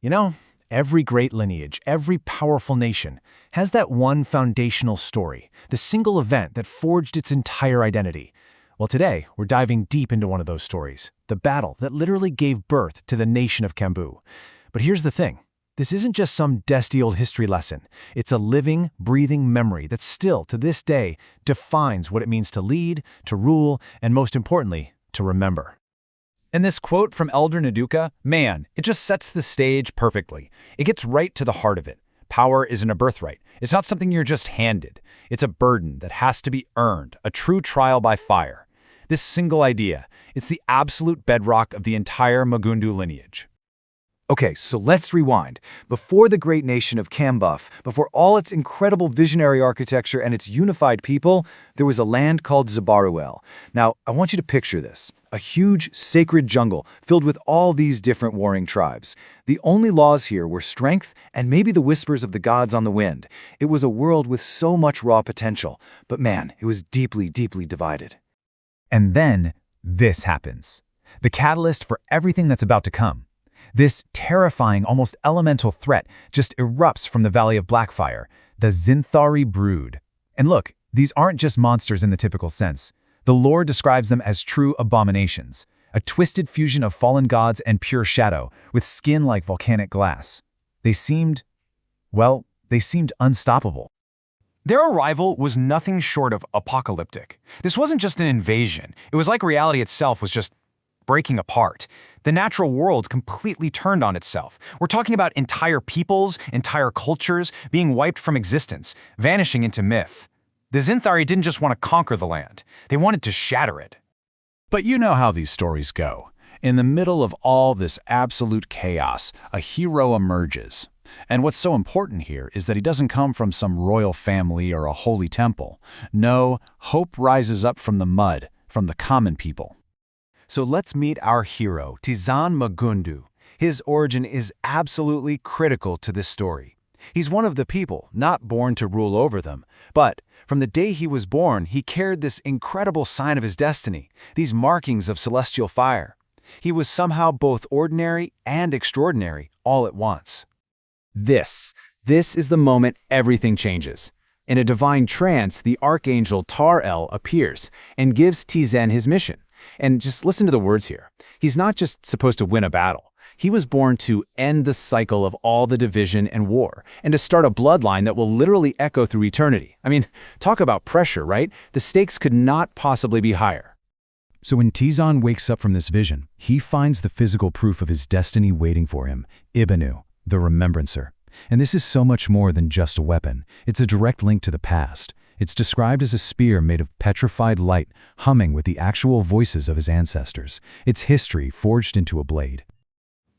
You know, every great lineage, every powerful nation, has that one foundational story, the single event that forged its entire identity. Well, today, we're diving deep into one of those stories, the battle that literally gave birth to the nation of Kambu. But here's the thing. This isn't just some dusty old history lesson. It's a living, breathing memory that still, to this day, defines what it means to lead, to rule, and most importantly, to remember. And this quote from Elder Nduka, man, it just sets the stage perfectly. It gets right to the heart of it. Power isn't a birthright. It's not something you're just handed. It's a burden that has to be earned, a true trial by fire. This single idea, it's the absolute bedrock of the entire Mah'Kanu lineage. Okay, so let's rewind. Before the great nation of KAMBUF, before all its incredible visionary architecture and its unified people, there was a land called Zubaru'el. Now, I want you to picture this. A huge, sacred jungle filled with all these different warring tribes. The only laws here were strength and maybe the whispers of the gods on the wind. It was a world with so much raw potential, but man, it was deeply, deeply divided. And then, this happens. The catalyst for everything that's about to come. This terrifying, almost elemental threat just erupts from the Valley of Blackfire, the Zinthari brood. And look, these aren't just monsters in the typical sense. The lore describes them as true abominations, a twisted fusion of fallen gods and pure shadow, with skin like volcanic glass. They seemed unstoppable. Their arrival was nothing short of apocalyptic. This wasn't just an invasion. It was like reality itself was just breaking apart. The natural world completely turned on itself. We're talking about entire peoples, entire cultures being wiped from existence, vanishing into myth. The Zinthari didn't just want to conquer the land. They wanted to shatter it. But you know how these stories go. In the middle of all this absolute chaos, a hero emerges. And what's so important here is that he doesn't come from some royal family or a holy temple. No, hope rises up from the mud, from the common people. So let's meet our hero, Tizan Mah'Kanu. His origin is absolutely critical to this story. He's one of the people, not born to rule over them. But from the day he was born, he carried this incredible sign of his destiny, these markings of celestial fire. He was somehow both ordinary and extraordinary all at once. This is the moment everything changes. In a divine trance, the archangel Tar-El appears and gives Tizan his mission. And just listen to the words here. He's not just supposed to win a battle. He was born to end the cycle of all the division and war, and to start a bloodline that will literally echo through eternity. I mean, talk about pressure, right? The stakes could not possibly be higher. So when Tizan wakes up from this vision, he finds the physical proof of his destiny waiting for him, Ibanu, the Remembrancer. And this is so much more than just a weapon. It's a direct link to the past. It's described as a spear made of petrified light, humming with the actual voices of his ancestors. It's history forged into a blade.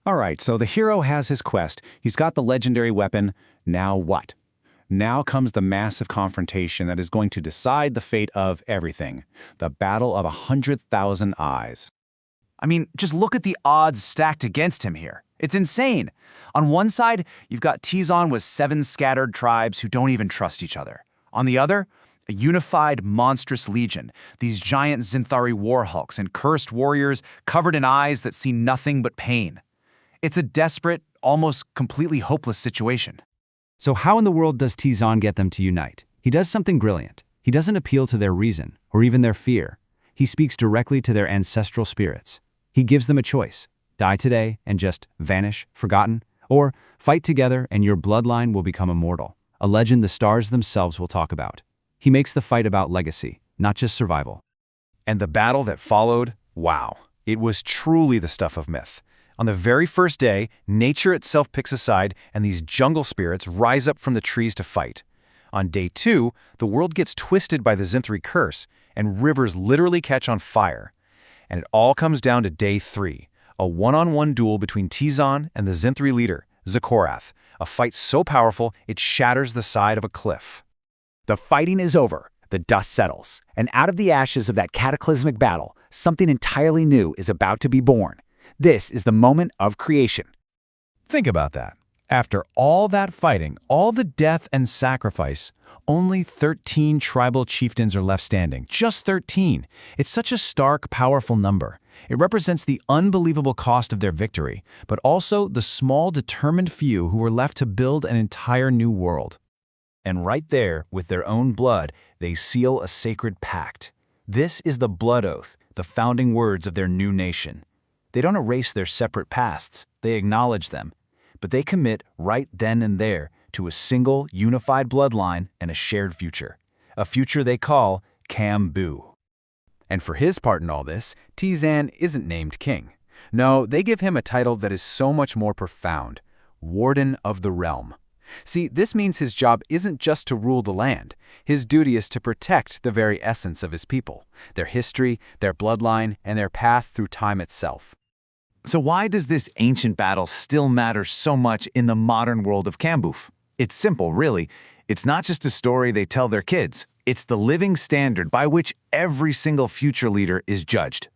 All right, so the hero has his quest. He's got the legendary weapon. Now what? Now comes the massive confrontation that is going to decide the fate of everything. The Battle of 100,000 Eyes. I mean, just look at the odds stacked against him here. It's insane. On one side, you've got Tizan with 7 scattered tribes who don't even trust each other. On the other, a unified, monstrous legion, these giant Zinthari war hulks and cursed warriors covered in eyes that see nothing but pain. It's a desperate, almost completely hopeless situation. So how in the world does Tizan get them to unite? He does something brilliant. He doesn't appeal to their reason, or even their fear. He speaks directly to their ancestral spirits. He gives them a choice: die today and just vanish, forgotten, or fight together and your bloodline will become immortal. A legend the stars themselves will talk about. He makes the fight about legacy, not just survival. And the battle that followed, wow, it was truly the stuff of myth. On the very first day, nature itself picks a side, and these jungle spirits rise up from the trees to fight. On day 2, the world gets twisted by the Zinthari curse, and rivers literally catch on fire. And it all comes down to day 3, a one-on-one duel between Tizan and the Zinthari leader, Zakorath, a fight so powerful it shatters the side of a cliff. The fighting is over, the dust settles, and out of the ashes of that cataclysmic battle, something entirely new is about to be born. This is the moment of creation. Think about that. After all that fighting, all the death and sacrifice, only 13 tribal chieftains are left standing. Just 13. It's such a stark, powerful number. It represents the unbelievable cost of their victory, but also the small, determined few who were left to build an entire new world. And right there, with their own blood, they seal a sacred pact. This is the blood oath, the founding words of their new nation. They don't erase their separate pasts, they acknowledge them. But they commit right then and there to a single, unified bloodline and a shared future. A future they call Kambu. And for his part in all this, Tizan isn't named king. No, they give him a title that is so much more profound: Warden of the Realm. See, this means his job isn't just to rule the land. His duty is to protect the very essence of his people, their history, their bloodline, and their path through time itself. So why does this ancient battle still matter so much in the modern world of Kambuf? It's simple, really. It's not just a story they tell their kids. It's the living standard by which every single future leader is judged.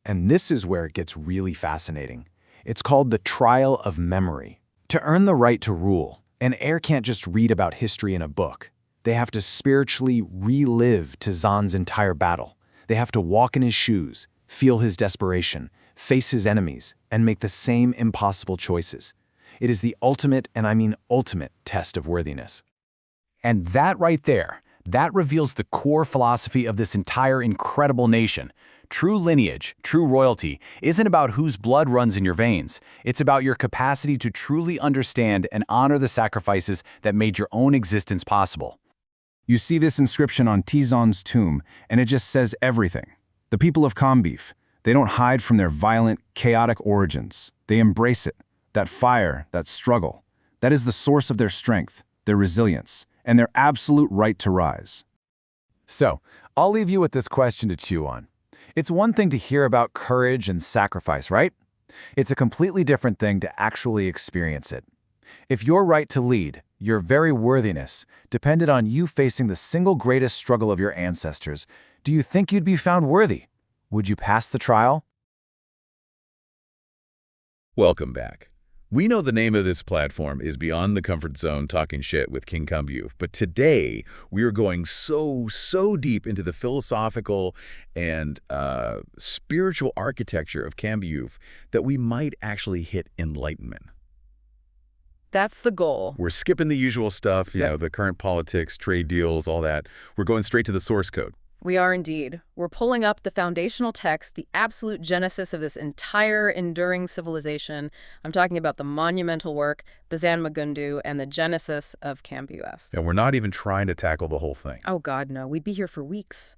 And this is where it gets really fascinating. It's called the trial of memory. To earn the right to rule, an heir can't just read about history in a book. They have to spiritually relive Tizan's entire battle. They have to walk in his shoes, feel his desperation, face his enemies, and make the same impossible choices. It is the ultimate, and I mean ultimate, test of worthiness. And that right there, that reveals the core philosophy of this entire incredible nation. True lineage, true royalty, isn't about whose blood runs in your veins. It's about your capacity to truly understand and honor the sacrifices that made your own existence possible. You see this inscription on Tizan's tomb, and it just says everything. The people of Kambuf, they don't hide from their violent, chaotic origins. They embrace it. That fire, that struggle, that is the source of their strength, their resilience, and their absolute right to rise. So, I'll leave you with this question to chew on. It's one thing to hear about courage and sacrifice, right? It's a completely different thing to actually experience it. If your right to lead, your very worthiness, depended on you facing the single greatest struggle of your ancestors, do you think you'd be found worthy? Would you pass the trial? Welcome back. We know the name of this platform is Beyond the Comfort Zone Talking Shit with King-Kambuf, but today we are going so deep into the philosophical and spiritual architecture of Kambuf that we might actually hit enlightenment. That's the goal. We're skipping the usual stuff, you know, the current politics, trade deals, all that. We're going straight to the source code. We are indeed. We're pulling up the foundational text, the absolute genesis of this entire enduring civilization. I'm talking about the monumental work, Mah'Kanu, and the genesis of Kambuf. And we're not even trying to tackle the whole thing. Oh God, no. We'd be here for weeks.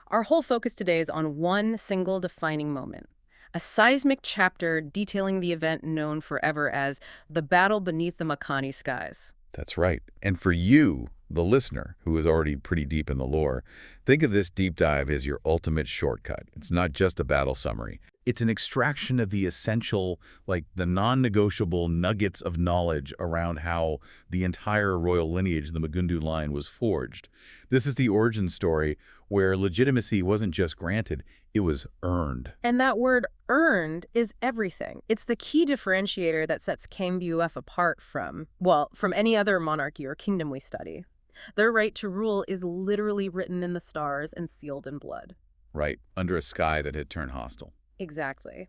Our whole focus today is on one single defining moment. A seismic chapter detailing the event known forever as the battle beneath the Mah'Kanu skies. That's right. And for you, the listener, who is already pretty deep in the lore, think of this deep dive as your ultimate shortcut. It's not just a battle summary. It's an extraction of the essential, like the non-negotiable nuggets of knowledge around how the entire royal lineage, the Mah'Kanu line, was forged. This is the origin story where legitimacy wasn't just granted, it was earned. And that word earned is everything. It's the key differentiator that sets Kambuf apart from any other monarchy or kingdom we study. Their right to rule is literally written in the stars and sealed in blood. Right, under a sky that had turned hostile. Exactly.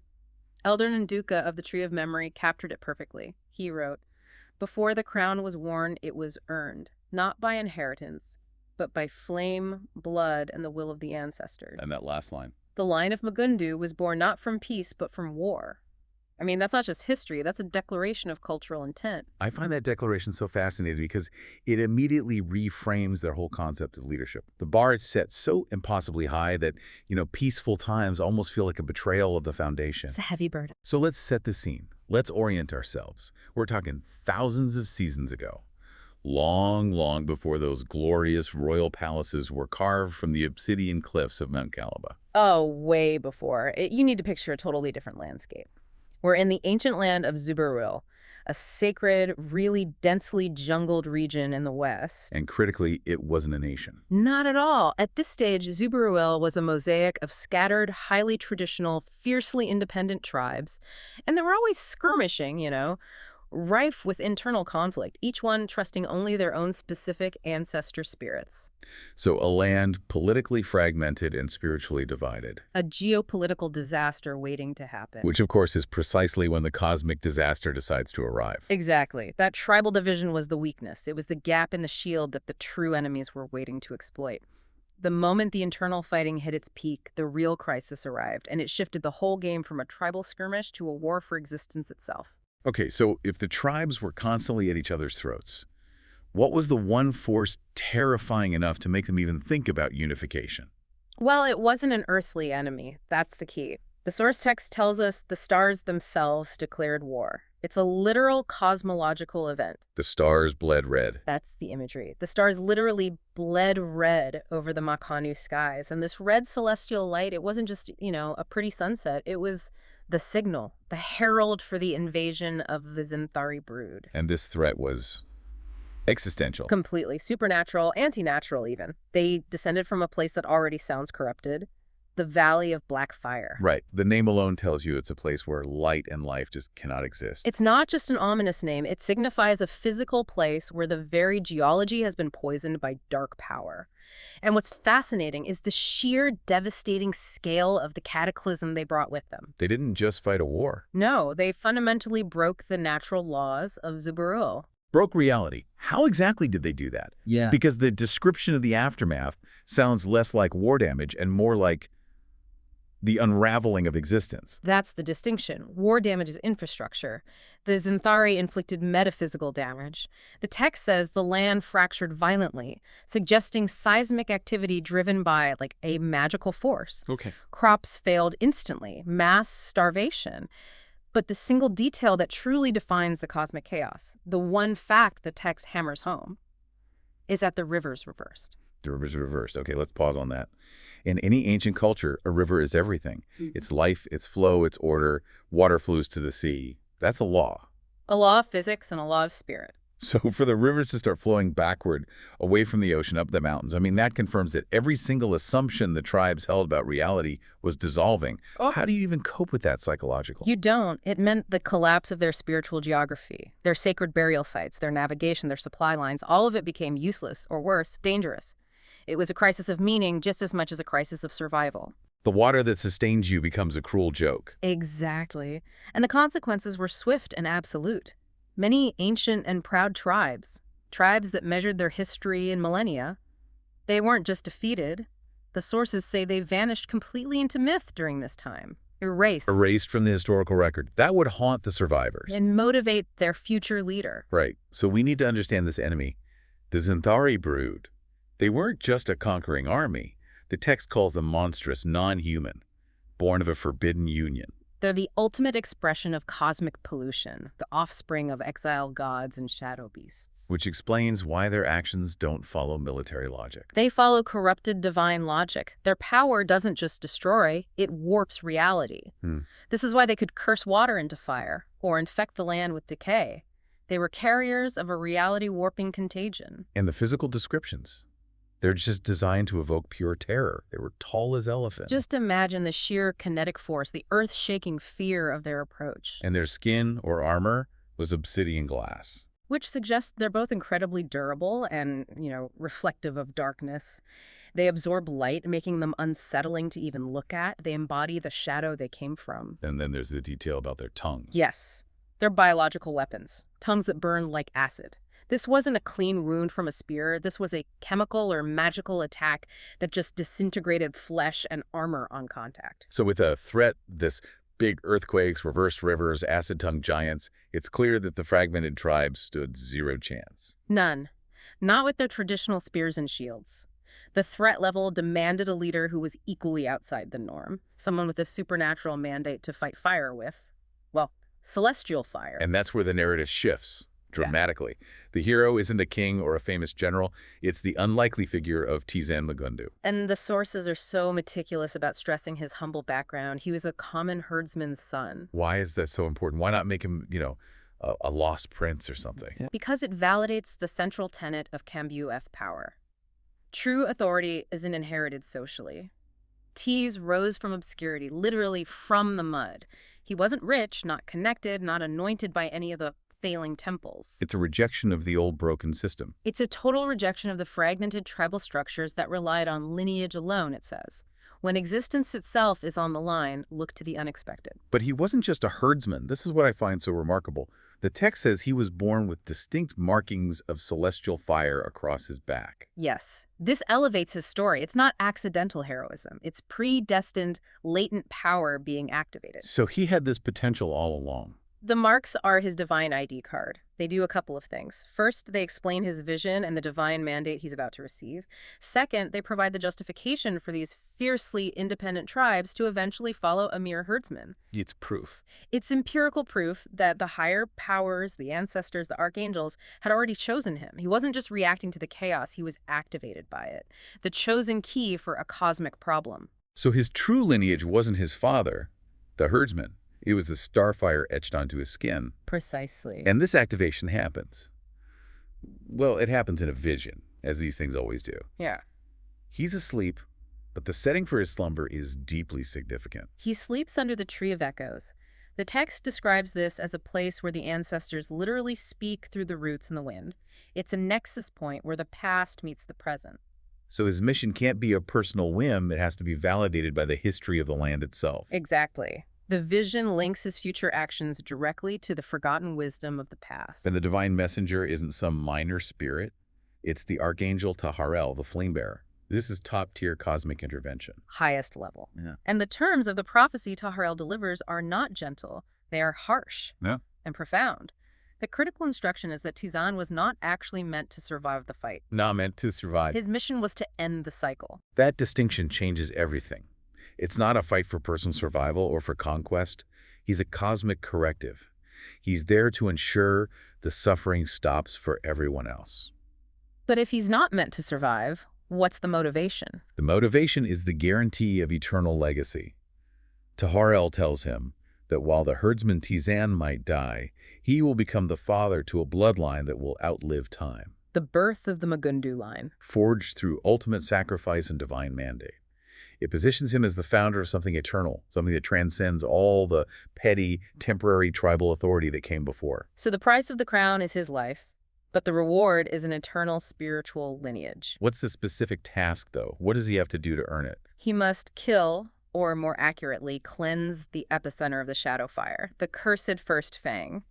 Elder Nduka of the Tree of Memory captured it perfectly. He wrote, "Before the crown was worn, it was earned, not by inheritance, but by flame, blood, and the will of the ancestors." And that last line. The line of Mah'Kanu was born not from peace, but from war. I mean, that's not just history, that's a declaration of cultural intent. I find that declaration so fascinating because it immediately reframes their whole concept of leadership. The bar is set so impossibly high that, peaceful times almost feel like a betrayal of the foundation. It's a heavy burden. So let's set the scene. Let's orient ourselves. We're talking thousands of seasons ago. Long before those glorious royal palaces were carved from the obsidian cliffs of Mount Ghalabah. Oh, way before. You need to picture a totally different landscape. We're in the ancient land of Zubaru'el, a sacred, really densely jungled region in the west. And critically, it wasn't a nation. Not at all. At this stage, Zubaru'el was a mosaic of scattered, highly traditional, fiercely independent tribes. And they were always skirmishing, rife with internal conflict, each one trusting only their own specific ancestor spirits. So a land politically fragmented and spiritually divided. A geopolitical disaster waiting to happen. Which, of course, is precisely when the cosmic disaster decides to arrive. Exactly. That tribal division was the weakness. It was the gap in the shield that the true enemies were waiting to exploit. The moment the internal fighting hit its peak, the real crisis arrived, and it shifted the whole game from a tribal skirmish to a war for existence itself. Okay, so if the tribes were constantly at each other's throats, what was the one force terrifying enough to make them even think about unification? Well, it wasn't an earthly enemy. That's the key. The source text tells us the stars themselves declared war. It's a literal cosmological event. The stars bled red. That's the imagery. The stars literally bled red over the Mah'Kanu skies. And this red celestial light, it wasn't just, a pretty sunset. It was the signal, the herald for the invasion of the Zinthari brood. And this threat was existential. Completely. Supernatural, anti-natural even. They descended from a place that already sounds corrupted. The Valley of Black Fire. Right. The name alone tells you it's a place where light and life just cannot exist. It's not just an ominous name. It signifies a physical place where the very geology has been poisoned by dark power. And what's fascinating is the sheer devastating scale of the cataclysm they brought with them. They didn't just fight a war. No, they fundamentally broke the natural laws of Zubaru'el. Broke reality. How exactly did they do that? Yeah. Because the description of the aftermath sounds less like war damage and more like the unraveling of existence. That's the distinction. War damage is infrastructure. The Zinthari inflicted metaphysical damage. The text says the land fractured violently, suggesting seismic activity driven by, a magical force. Okay. Crops failed instantly, mass starvation. But the single detail that truly defines the cosmic chaos, the one fact the text hammers home, is that the rivers reversed. The river's reversed. Okay, let's pause on that. In any ancient culture, a river is everything. It's life, its flow, its order. Water flows to the sea. That's a law. A law of physics and a law of spirit. So for the rivers to start flowing backward, away from the ocean, up the mountains, that confirms that every single assumption the tribes held about reality was dissolving. Oh. How do you even cope with that psychologically? You don't. It meant the collapse of their spiritual geography, their sacred burial sites, their navigation, their supply lines. All of it became useless, or worse, dangerous. It was a crisis of meaning just as much as a crisis of survival. The water that sustains you becomes a cruel joke. Exactly. And the consequences were swift and absolute. Many ancient and proud tribes that measured their history in millennia, they weren't just defeated. The sources say they vanished completely into myth during this time. Erased from the historical record. That would haunt the survivors. And motivate their future leader. Right. So we need to understand this enemy. The Zinthari brood. They weren't just a conquering army. The text calls them monstrous, non-human, born of a forbidden union. They're the ultimate expression of cosmic pollution, the offspring of exiled gods and shadow beasts. Which explains why their actions don't follow military logic. They follow corrupted divine logic. Their power doesn't just destroy, it warps reality. This is why they could curse water into fire or infect the land with decay. They were carriers of a reality-warping contagion. And the physical descriptions. They're just designed to evoke pure terror. They were tall as elephants. Just imagine the sheer kinetic force, the earth-shaking fear of their approach. And their skin or armor was obsidian glass. Which suggests they're both incredibly durable and, reflective of darkness. They absorb light, making them unsettling to even look at. They embody the shadow they came from. And then there's the detail about their tongues. Yes. They're biological weapons, tongues that burn like acid. This wasn't a clean wound from a spear. This was a chemical or magical attack that just disintegrated flesh and armor on contact. So with a threat, this big earthquakes, reversed rivers, acid-tongued giants, it's clear that the fragmented tribes stood zero chance. None. Not with their traditional spears and shields. The threat level demanded a leader who was equally outside the norm, someone with a supernatural mandate to fight fire with, celestial fire. And that's where the narrative shifts. Dramatically. Yeah. The hero isn't a king or a famous general. It's the unlikely figure of Tizan. And the sources are so meticulous about stressing his humble background. He was a common herdsman's son. Why is that so important? Why not make him, a lost prince or something? Yeah. Because it validates the central tenet of KAMBUF power. True authority isn't inherited socially. Tiz rose from obscurity, literally from the mud. He wasn't rich, not connected, not anointed by any of the failing temples. It's a rejection of the old broken system. It's a total rejection of the fragmented tribal structures that relied on lineage alone, it says. When existence itself is on the line, look to the unexpected. But he wasn't just a herdsman. This is what I find so remarkable. The text says he was born with distinct markings of celestial fire across his back. Yes, this elevates his story. It's not accidental heroism. It's predestined, latent power being activated. So he had this potential all along. The marks are his divine ID card. They do a couple of things. First, they explain his vision and the divine mandate he's about to receive. Second, they provide the justification for these fiercely independent tribes to eventually follow a mere herdsman. It's proof. It's empirical proof that the higher powers, the ancestors, the archangels, had already chosen him. He wasn't just reacting to the chaos, he was activated by it. The chosen key for a cosmic problem. So his true lineage wasn't his father, the herdsman. It was the starfire etched onto his skin. Precisely. And this activation happens. Well, it happens in a vision, as these things always do. Yeah. He's asleep, but the setting for his slumber is deeply significant. He sleeps under the Tree of Echoes. The text describes this as a place where the ancestors literally speak through the roots in the wind. It's a nexus point where the past meets the present. So his mission can't be a personal whim. It has to be validated by the history of the land itself. Exactly. The vision links his future actions directly to the forgotten wisdom of the past. And the divine messenger isn't some minor spirit. It's the archangel Tahariel, the flame bearer. This is top-tier cosmic intervention. Highest level. Yeah. And the terms of the prophecy Tahariel delivers are not gentle. They are harsh and profound. The critical instruction is that Tizan was not actually meant to survive the fight. Not meant to survive. His mission was to end the cycle. That distinction changes everything. It's not a fight for personal survival or for conquest. He's a cosmic corrective. He's there to ensure the suffering stops for everyone else. But if he's not meant to survive, what's the motivation? The motivation is the guarantee of eternal legacy. Tahariel tells him that while the herdsman Tizan might die, he will become the father to a bloodline that will outlive time. The birth of the Mah'Kanu line. Forged through ultimate sacrifice and divine mandate. It positions him as the founder of something eternal, something that transcends all the petty, temporary tribal authority that came before. So the price of the crown is his life, but the reward is an eternal spiritual lineage. What's the specific task, though? What does he have to do to earn it? He must kill, or more accurately, cleanse the epicenter of the shadow fire, the cursed first fang.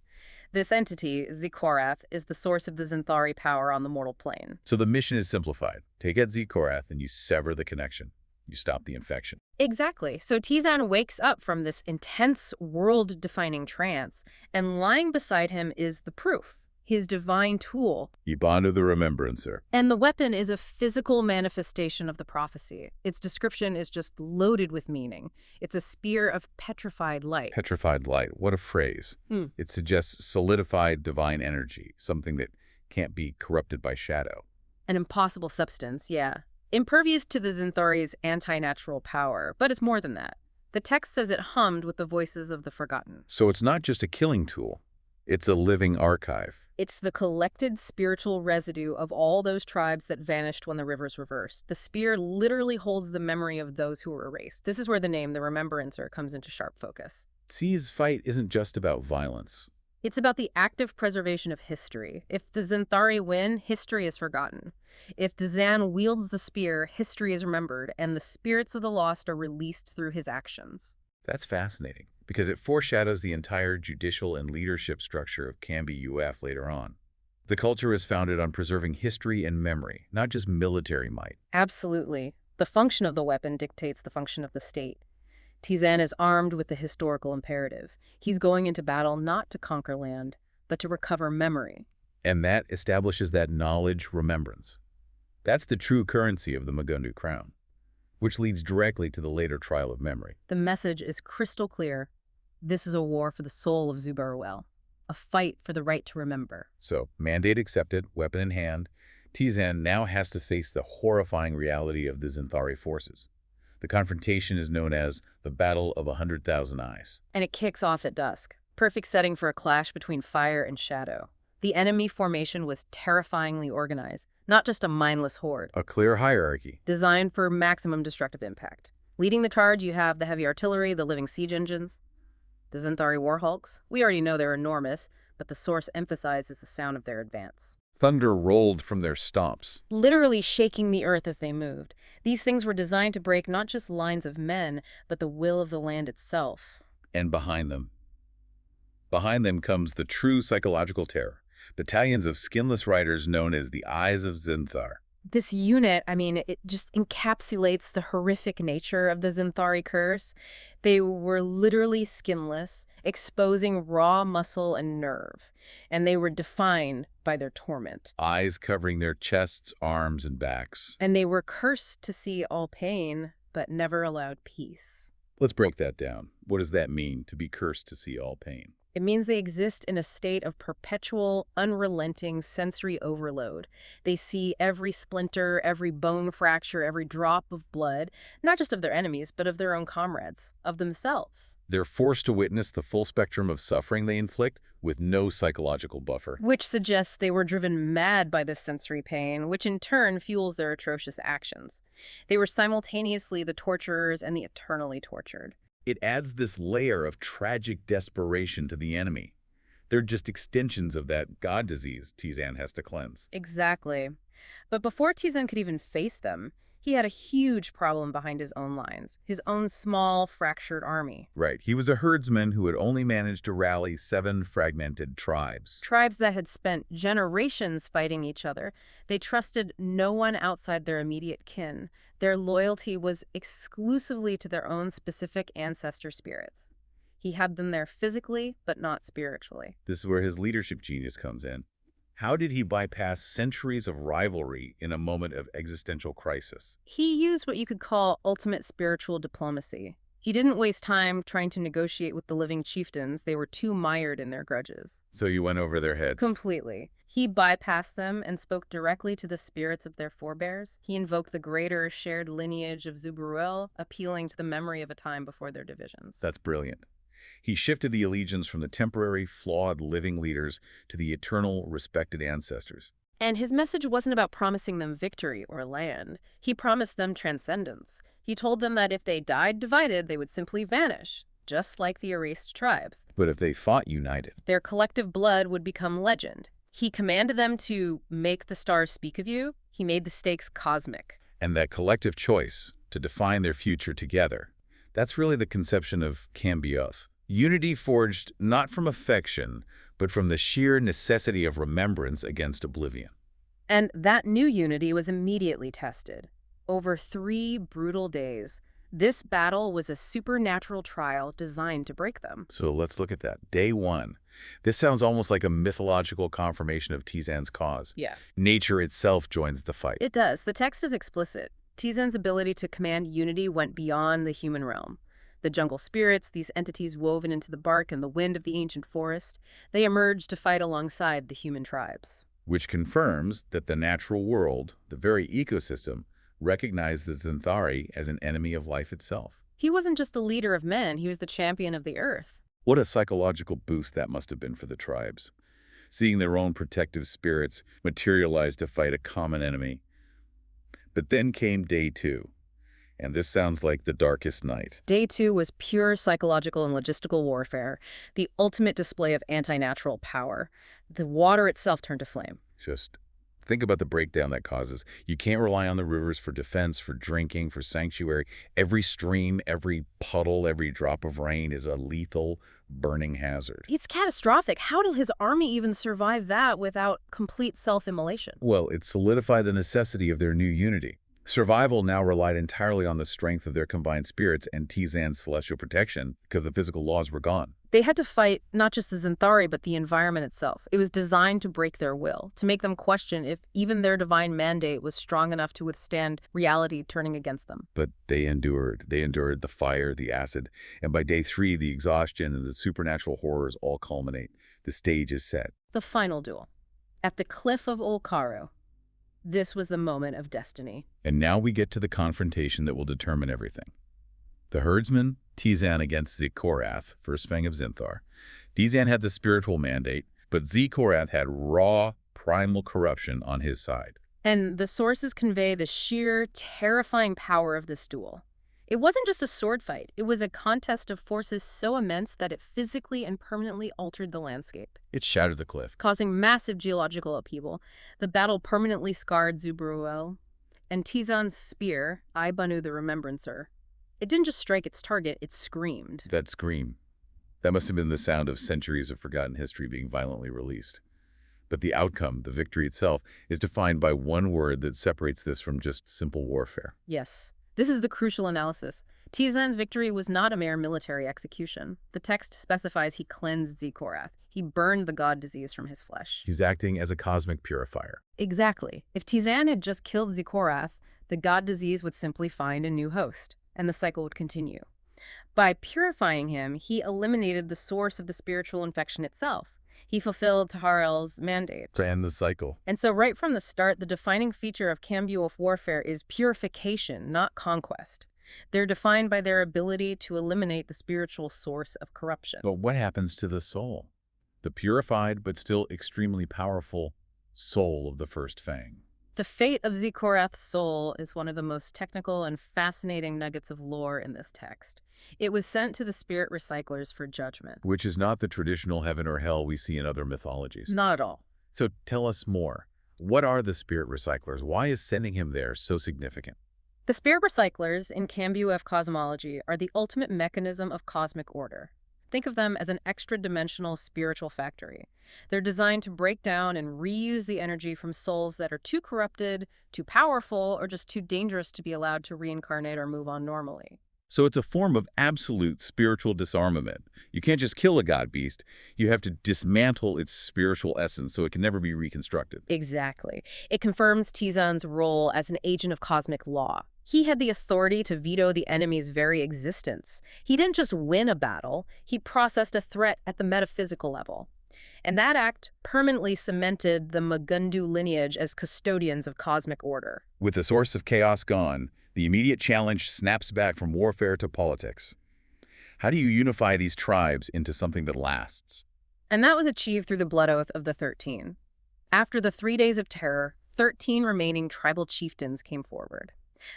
This entity, Zikorath, is the source of the Zinthari power on the mortal plane. So the mission is simplified. Take out Zikorath and you sever the connection. You stop the infection. Exactly. So Tizan wakes up from this intense world-defining trance, and lying beside him is the proof, his divine tool. Ibanu the Remembrancer. And the weapon is a physical manifestation of the prophecy. Its description is just loaded with meaning. It's a spear of petrified light. Petrified light. What a phrase. It suggests solidified divine energy, something that can't be corrupted by shadow. An impossible substance, yeah. Impervious to the Zinthari's anti-natural power, but it's more than that. The text says it hummed with the voices of the forgotten. So it's not just a killing tool. It's a living archive. It's the collected spiritual residue of all those tribes that vanished when the rivers reversed. The spear literally holds the memory of those who were erased. This is where the name, the Remembrancer, comes into sharp focus. T's fight isn't just about violence. It's about the active preservation of history. If the Zinthari win, history is forgotten. If Tizan wields the spear, history is remembered, and the spirits of the lost are released through his actions. That's fascinating, because it foreshadows the entire judicial and leadership structure of KAMBUF later on. The culture is founded on preserving history and memory, not just military might. Absolutely. The function of the weapon dictates the function of the state. Tizan is armed with the historical imperative. He's going into battle not to conquer land, but to recover memory. And that establishes that knowledge remembrance. That's the true currency of the Mah'Kanu crown, which leads directly to the later trial of memory. The message is crystal clear. This is a war for the soul of Zubaru'el, a fight for the right to remember. So, mandate accepted, weapon in hand, Tizan now has to face the horrifying reality of the Zinthari forces. The confrontation is known as the Battle of 100,000 Eyes. And it kicks off at dusk. Perfect setting for a clash between fire and shadow. The enemy formation was terrifyingly organized, not just a mindless horde. A clear hierarchy. Designed for maximum destructive impact. Leading the charge, you have the heavy artillery, the living siege engines. The Zinthari Warhulks. We already know they're enormous, but the source emphasizes the sound of their advance. Thunder rolled from their stomps. Literally shaking the earth as they moved. These things were designed to break not just lines of men, but the will of the land itself. And behind them comes the true psychological terror. Battalions of skinless riders known as the Eyes of Zinthar. This unit, it just encapsulates the horrific nature of the Zinthari curse. They were literally skinless, exposing raw muscle and nerve, and they were defined by their torment. Eyes covering their chests, arms, and backs. And they were cursed to see all pain, but never allowed peace. Let's break that down. What does that mean, to be cursed to see all pain? It means they exist in a state of perpetual, unrelenting sensory overload. They see every splinter, every bone fracture, every drop of blood, not just of their enemies, but of their own comrades, of themselves. They're forced to witness the full spectrum of suffering they inflict with no psychological buffer. Which suggests they were driven mad by this sensory pain, which in turn fuels their atrocious actions. They were simultaneously the torturers and the eternally tortured. It adds this layer of tragic desperation to the enemy. They're just extensions of that god disease Tizan has to cleanse. Exactly. But before Tizan could even face them, he had a huge problem behind his own lines, his own small, fractured army. Right. He was a herdsman who had only managed to rally 7 fragmented tribes. Tribes that had spent generations fighting each other. They trusted no one outside their immediate kin. Their loyalty was exclusively to their own specific ancestor spirits. He had them there physically, but not spiritually. This is where his leadership genius comes in. How did he bypass centuries of rivalry in a moment of existential crisis? He used what you could call ultimate spiritual diplomacy. He didn't waste time trying to negotiate with the living chieftains. They were too mired in their grudges. So you went over their heads. Completely. He bypassed them and spoke directly to the spirits of their forebears. He invoked the greater shared lineage of Zubaru'el, appealing to the memory of a time before their divisions. That's brilliant. He shifted the allegiance from the temporary, flawed living leaders to the eternal, respected ancestors. And his message wasn't about promising them victory or land. He promised them transcendence. He told them that if they died divided, they would simply vanish, just like the erased tribes. But if they fought united, their collective blood would become legend. He commanded them to make the stars speak of you. He made the stakes cosmic. And that collective choice to define their future together, that's really the conception of KING-KAMBUF. Unity forged not from affection, but from the sheer necessity of remembrance against oblivion. And that new unity was immediately tested. Over 3 brutal days, this battle was a supernatural trial designed to break them. So let's look at that. Day 1. This sounds almost like a mythological confirmation of Tizan's cause. Yeah. Nature itself joins the fight. It does. The text is explicit. Tizan's ability to command unity went beyond the human realm. The jungle spirits, these entities woven into the bark and the wind of the ancient forest, they emerged to fight alongside the human tribes. Which confirms that the natural world, the very ecosystem, recognized the Zinthari as an enemy of life itself. He wasn't just a leader of men, he was the champion of the earth. What a psychological boost that must have been for the tribes. Seeing their own protective spirits materialize to fight a common enemy. But then came day 2. And this sounds like the darkest night. Day 2 was pure psychological and logistical warfare, the ultimate display of anti-natural power. The water itself turned to flame. Just think about the breakdown that causes. You can't rely on the rivers for defense, for drinking, for sanctuary. Every stream, every puddle, every drop of rain is a lethal, burning hazard. It's catastrophic. How did his army even survive that without complete self-immolation? Well, it solidified the necessity of their new unity. Survival now relied entirely on the strength of their combined spirits and Tizan's celestial protection because the physical laws were gone. They had to fight not just the Zinthari, but the environment itself. It was designed to break their will, to make them question if even their divine mandate was strong enough to withstand reality turning against them. But they endured. They endured the fire, the acid, and by day 3, the exhaustion and the supernatural horrors all culminate. The stage is set. The final duel. At the cliff of Olkaru. This was the moment of destiny. And now we get to the confrontation that will determine everything. The herdsman, Tizan against Zikorath, first fang of Zinthar. Tizan had the spiritual mandate, but Zikorath had raw, primal corruption on his side. And the sources convey the sheer, terrifying power of this duel. It wasn't just a sword fight. It was a contest of forces so immense that it physically and permanently altered the landscape, It shattered the cliff. causing massive geological upheaval. The battle permanently scarred Zubaru'el, and Tizan's spear, Banu the Remembrancer, it didn't just strike its target, it screamed. That scream. That must have been the sound of centuries of forgotten history being violently released. But the outcome, the victory itself, is defined by one word that separates this from just simple warfare. Yes. This is the crucial analysis. Tizan's victory was not a mere military execution. The text specifies he cleansed Zikorath. He burned the god disease from his flesh. He's acting as a cosmic purifier. Exactly. If Tizan had just killed Zikorath, the god disease would simply find a new host, and the cycle would continue. By purifying him, he eliminated the source of the spiritual infection itself. He fulfilled Taharel's mandate. To end the cycle. And so right from the start, the defining feature of KAMBUF warfare is purification, not conquest. They're defined by their ability to eliminate the spiritual source of corruption. But what happens to the soul? The purified but still extremely powerful soul of the first Fang. The fate of Zikorath's soul is one of the most technical and fascinating nuggets of lore in this text. It was sent to the spirit recyclers for judgment. Which is not the traditional heaven or hell we see in other mythologies. Not at all. So tell us more. What are the spirit recyclers? Why is sending him there so significant? The spirit recyclers in KAMBUF cosmology are the ultimate mechanism of cosmic order. Think of them as an extra-dimensional spiritual factory. They're designed to break down and reuse the energy from souls that are too corrupted, too powerful, or just too dangerous to be allowed to reincarnate or move on normally. So it's a form of absolute spiritual disarmament. You can't just kill a god beast. You have to dismantle its spiritual essence so it can never be reconstructed. Exactly. It confirms Tizan's role as an agent of cosmic law. He had the authority to veto the enemy's very existence. He didn't just win a battle, he processed a threat at the metaphysical level. And that act permanently cemented the Mah'Kanu lineage as custodians of cosmic order. With the source of chaos gone, the immediate challenge snaps back from warfare to politics. How do you unify these tribes into something that lasts? And that was achieved through the blood oath of the 13. After the 3 days of terror, 13 remaining tribal chieftains came forward.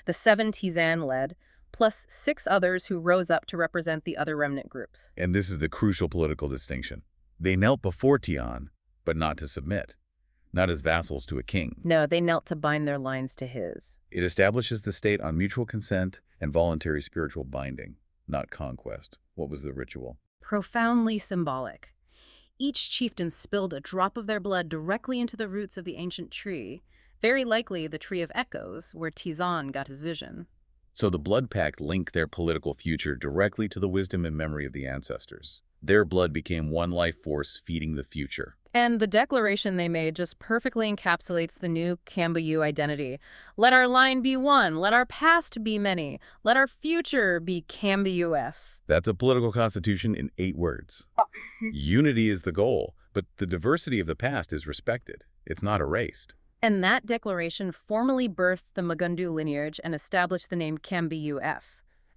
The 7 Tizan led, plus 6 others who rose up to represent the other remnant groups. And this is the crucial political distinction. They knelt before Tian, but not to submit. Not as vassals to a king. No, they knelt to bind their lines to his. It establishes the state on mutual consent and voluntary spiritual binding, not conquest. What was the ritual? Profoundly symbolic. Each chieftain spilled a drop of their blood directly into the roots of the ancient tree, very likely the Tree of Echoes, where Tizan got his vision. So the blood pact linked their political future directly to the wisdom and memory of the ancestors. Their blood became one life force feeding the future. And the declaration they made just perfectly encapsulates the new KAMBUF identity. Let our line be one. Let our past be many. Let our future be KAMBUF. That's a political constitution in 8 words. Unity is the goal, but the diversity of the past is respected. It's not erased. And that declaration formally birthed the Mah'Kanu lineage and established the name KAMBUF.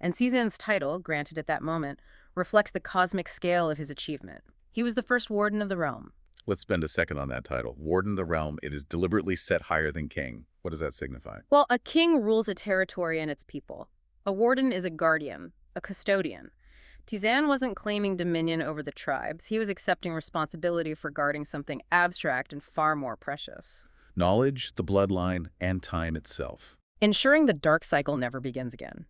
And Tizan's title, granted at that moment, reflects the cosmic scale of his achievement. He was the first warden of the realm. Let's spend a second on that title. Warden of the realm, it is deliberately set higher than king. What does that signify? Well, a king rules a territory and its people. A warden is a guardian, a custodian. Tizan wasn't claiming dominion over the tribes. He was accepting responsibility for guarding something abstract and far more precious. Knowledge, the bloodline, and time itself. Ensuring the dark cycle never begins again.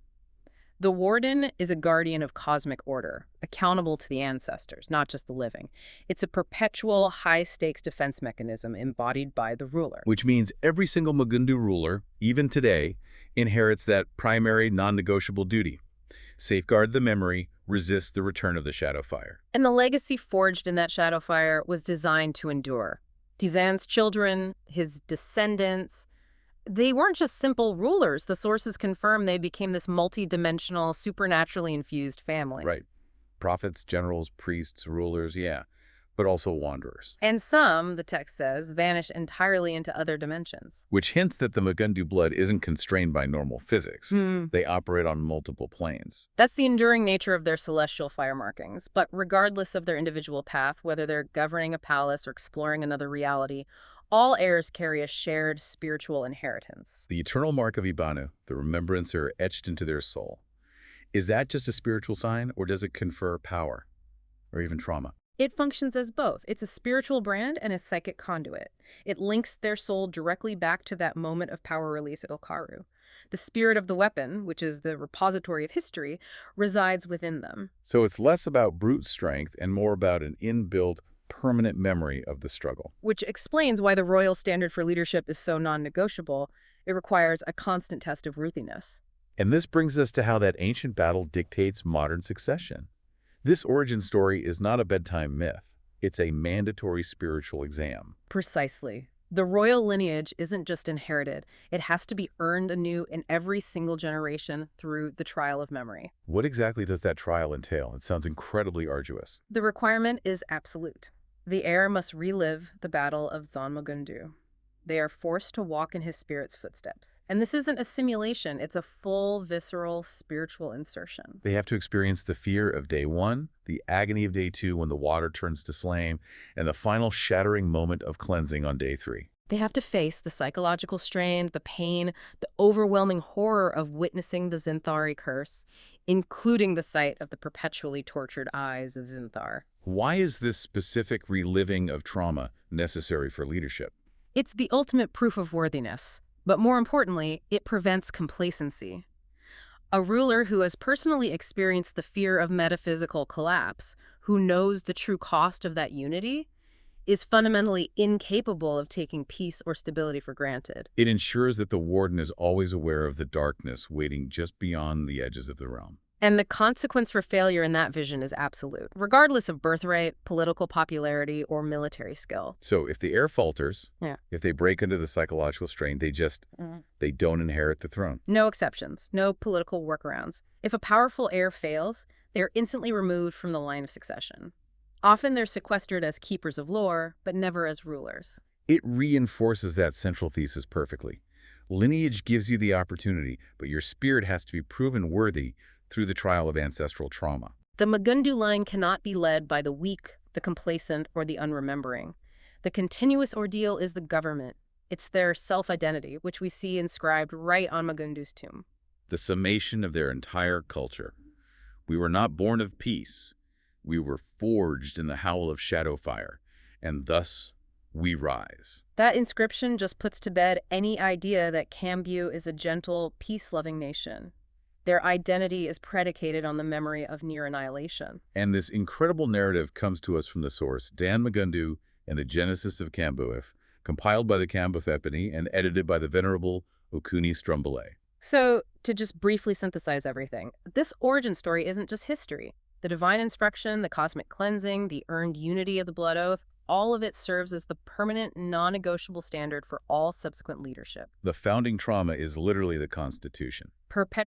The warden is a guardian of cosmic order, accountable to the ancestors, not just the living. It's a perpetual, high-stakes defense mechanism embodied by the ruler. Which means every single Mah'Kanu ruler, even today, inherits that primary, non-negotiable duty. Safeguard the memory, resist the return of the shadow fire. And the legacy forged in that shadow fire was designed to endure. Tizan's children, his descendants, they weren't just simple rulers. The sources confirm they became this multi-dimensional, supernaturally infused family. Right. Prophets, generals, priests, rulers, yeah. But also wanderers. And some, the text says, vanish entirely into other dimensions. Which hints that the Mah'Kanu blood isn't constrained by normal physics. They operate on multiple planes. That's the enduring nature of their celestial fire markings. But regardless of their individual path, whether they're governing a palace or exploring another reality, all heirs carry a shared spiritual inheritance. The eternal mark of Ibanu, the remembrancer etched into their soul. Is that just a spiritual sign, or does it confer power, or even trauma? It functions as both. It's a spiritual brand and a psychic conduit. It links their soul directly back to that moment of power release at Okaru. The spirit of the weapon, which is the repository of history, resides within them. So it's less about brute strength and more about an inbuilt, permanent memory of the struggle. Which explains why the royal standard for leadership is so non-negotiable. It requires a constant test of ruthiness. And this brings us to how that ancient battle dictates modern succession. This origin story is not a bedtime myth. It's a mandatory spiritual exam. Precisely. The royal lineage isn't just inherited. It has to be earned anew in every single generation through the trial of memory. What exactly does that trial entail? It sounds incredibly arduous. The requirement is absolute. The heir must relive the battle of Mah'Kanu. They are forced to walk in his spirit's footsteps. And this isn't a simulation. It's a full, visceral, spiritual insertion. They have to experience the fear of day one, the agony of day two when the water turns to flame, and the final shattering moment of cleansing on day three. They have to face the psychological strain, the pain, the overwhelming horror of witnessing the Zinthari curse, including the sight of the perpetually tortured eyes of Zinthar. Why is this specific reliving of trauma necessary for leadership? It's the ultimate proof of worthiness, but more importantly, it prevents complacency. A ruler who has personally experienced the fear of metaphysical collapse, who knows the true cost of that unity, is fundamentally incapable of taking peace or stability for granted. It ensures that the warden is always aware of the darkness waiting just beyond the edges of the realm. And the consequence for failure in that vision is absolute, regardless of birthright, political popularity, or military skill. So if the heir falters, Yeah. if they break under the psychological strain, they don't inherit the throne. No exceptions, no political workarounds. If a powerful heir fails, they are instantly removed from the line of succession. Often they're sequestered as keepers of lore, but never as rulers. It reinforces that central thesis perfectly. Lineage gives you the opportunity, but your spirit has to be proven worthy through the trial of ancestral trauma. The Mah'Kanu line cannot be led by the weak, the complacent, or the unremembering. The continuous ordeal is the government. It's their self-identity, which we see inscribed right on Mah'Kanu's tomb. The summation of their entire culture. We were not born of peace. We were forged in the howl of shadow fire, and thus we rise. That inscription just puts to bed any idea that Kambu is a gentle, peace-loving nation. Their identity is predicated on the memory of near annihilation. And this incredible narrative comes to us from the source, Dan Mah'Kanu and the Genesis of KAMBUF, compiled by the KAMBUF Epony and edited by the venerable Okunie Strumbalae. So, to just briefly synthesize everything, this origin story isn't just history. The divine instruction, the cosmic cleansing, the earned unity of the blood oath, all of it serves as the permanent, non-negotiable standard for all subsequent leadership. The founding trauma is literally the Constitution. Perpetual